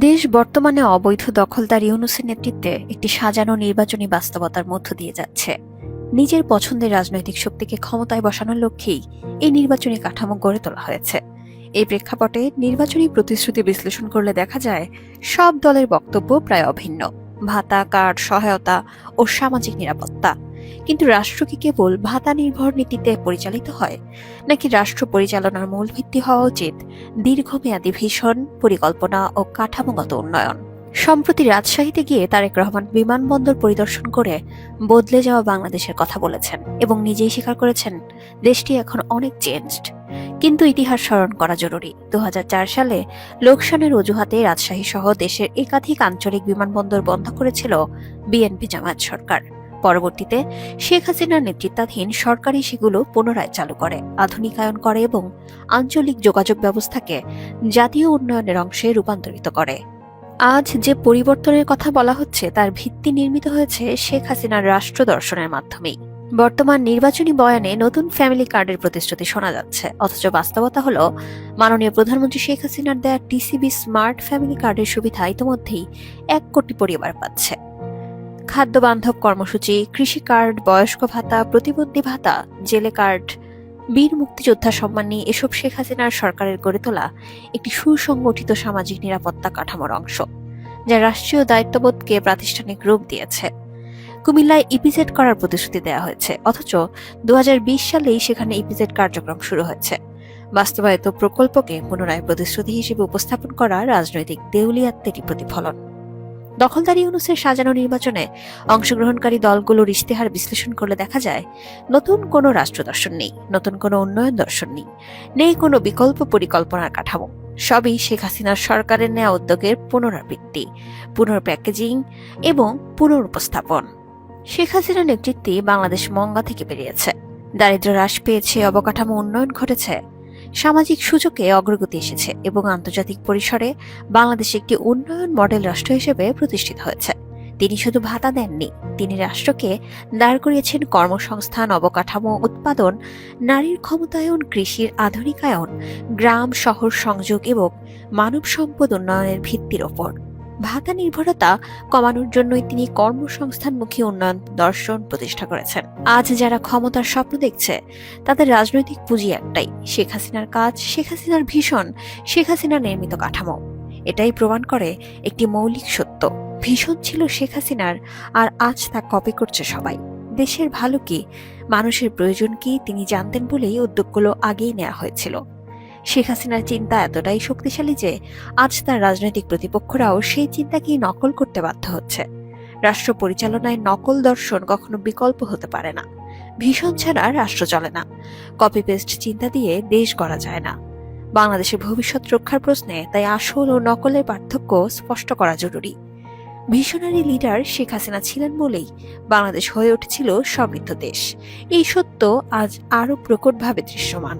দেশ বর্তমানে অবৈধ দখলদার ইউনূসের নেতৃত্বে একটি সাজানো নির্বাচনী বাস্তবতার মধ্য দিয়ে যাচ্ছে। নিজের পছন্দের রাজনৈতিক শক্তিকে ক্ষমতায় বসানোর লক্ষ্যেই এই নির্বাচনী কাঠামো গড়ে তোলা হয়েছে। এই প্রেক্ষাপটে নির্বাচনী প্রতিশ্রুতি বিশ্লেষণ করলে দেখা যায় সব দলের বক্তব্য প্রায় অভিন্ন। ভাতা, কার্ড, সহায়তা ও সামাজিক নিরাপত্তা। কিন্তু রাষ্ট্র কি কেবল ভাতা নির্ভর নীতিতে পরিচালিত হয়, নাকি রাষ্ট্র পরিচালনার মূল ভিত্তি হওয়া উচিত দীর্ঘমেয়াদী ভিশন, পরিকল্পনা ও কাঠামোগত উন্নয়ন? সম্প্রতি রাজশাহীতে গিয়ে তারেক রহমান বিমানবন্দর পরিদর্শন করে বদলে যাওয়া বাংলাদেশের কথা বলেছেন এবং নিজেই স্বীকার করেছেন দেশটি এখন অনেক চেঞ্জড। কিন্তু ইতিহাস স্মরণ করা জরুরি। ২০০৪ সালে লোকসানের অজুহাতে রাজশাহী সহ দেশের একাধিক আঞ্চলিক বিমানবন্দর বন্ধ করেছিল বিএনপি জামায়াত সরকার। পরবর্তীতে শেখ হাসিনার নেতৃত্বাধীন সরকারই সেগুলো পুনরায় চালু করে, আধুনিকায়ন করে এবং আঞ্চলিক যোগাযোগ ব্যবস্থাকে জাতীয় উন্নয়নের অংশে রূপান্তরিত করে। আজ যে পরিবর্তনের কথা বলা হচ্ছে তার ভিত্তি নির্মিত হয়েছে শেখ হাসিনার রাষ্ট্র দর্শনের মাধ্যমেই। বর্তমান নির্বাচনী বয়ানে নতুন ফ্যামিলি কার্ডের প্রতিশ্রুতি শোনা যাচ্ছে, অথচ বাস্তবতা হলো মাননীয় প্রধানমন্ত্রী শেখ হাসিনার দেয়া টিসিবি স্মার্ট ফ্যামিলি কার্ডের সুবিধা ইতিমধ্যেই ১ কোটি পরিবার পাচ্ছে। খাদ্য বান্ধব কর্মসূচি, কৃষি কার্ড, বয়স্ক ভাতা, প্রতিবন্ধী ভাতা, জেলে কার্ড, বীর মুক্তিযোদ্ধা সম্মানী এসব শেখ হাসিনার সরকারের গড়ে তোলা একটি সুসংগঠিত সামাজিক নিরাপত্তা কাঠামোর অংশ, যা রাষ্ট্রীয় দায়িত্ববোধকে প্রাতিষ্ঠানিক রূপ দিয়েছে। কুমিল্লায় ইপিজেড করার প্রতিশ্রুতি দেওয়া হয়েছে, অথচ ২০২০ সালেই সেখানে ইপিজেড কার্যক্রম শুরু হয়েছে। বাস্তবায়িত প্রকল্পকে পুনরায় প্রতিশ্রুতি হিসেবে উপস্থাপন করা রাজনৈতিক দেউলিয়াত্বেরই প্রতিফলন। দখলদারি ইউনূসের সাজানো নির্বাচনে অংশগ্রহণকারী দলগুলোর ইশতেহার বিশ্লেষণ করলে দেখা যায় নতুন কোনো রাষ্ট্র দর্শন নেই, নতুন কোনো উন্নয়ন দর্শন নেই, নেই কোনো বিকল্প পরিকল্পনার কাঠামো। সবই শেখ হাসিনার সরকারের নেওয়া উদ্যোগের পুনরাবৃত্তি, পুনর্প্যাকেজিং এবং পুনরুপস্থাপন। শেখ হাসিনার নেতৃত্বে বাংলাদেশ মঙ্গা থেকে বেরিয়েছে, দারিদ্র্য হ্রাস পেয়েছে, অবকাঠামো উন্নয়ন ঘটেছে, সামাজিক সূচকে অগ্রগতি এসেছে এবং আন্তর্জাতিক পরিসরে বাংলাদেশ একটি উন্নয়ন মডেল রাষ্ট্র হিসেবে প্রতিষ্ঠিত হয়েছে। তিনি শুধু ভাতা দেননি, তিনি রাষ্ট্রকে দাঁড় করিয়েছেন কর্মসংস্থান, অবকাঠামো, উৎপাদন, নারীর ক্ষমতায়ন, কৃষির আধুনিকায়ন, গ্রাম শহর সংযোগ এবং মানব সম্পদ উন্নয়নের ভিত্তির ওপর। ভাতা নির্ভরতা কমানোর জন্যই তিনি কর্মসংস্থানমুখী উন্নয়ন দর্শন প্রতিষ্ঠা করেছেন। আজ যারা ক্ষমতার স্বপ্ন দেখছে তাদের রাজনৈতিক পুঁজি একটাই, শেখ হাসিনার কাজ, শেখ হাসিনার ভীষণ, শেখ হাসিনার নির্মিত কাঠামো। এটাই প্রমাণ করে একটি মৌলিক সত্য, ভীষণ ছিল শেখ হাসিনার, আর আজ তা কপি করছে সবাই। দেশের ভালো কি, মানুষের প্রয়োজন কি তিনি জানতেন বলেই উদ্যোগগুলো আগেই নেওয়া হয়েছিল। শেখ হাসিনার চিন্তা এতটাই শক্তিশালী যে আজ তার রাজনৈতিক প্রতিপক্ষরাও সেই চিন্তাকেই নকল করতে বাধ্য হচ্ছে। রাষ্ট্র পরিচালনায় নকল দর্শন কখনো বিকল্প হতে পারে না। ভীষণ ছাড়া রাষ্ট্র চলে না, কপি পেস্ট চিন্তা দিয়ে দেশ গড়া যায় না। বাংলাদেশের ভবিষ্যৎ রক্ষার প্রশ্নে তাই আসল ও নকলের পার্থক্য স্পষ্ট করা জরুরি। ভিশনারি লিডার শেখ হাসিনা ছিলেন বলেই বাংলাদেশ হয়ে উঠেছিল সমৃদ্ধ দেশ। এই সত্য আজ আরো প্রকটভাবে দৃশ্যমান।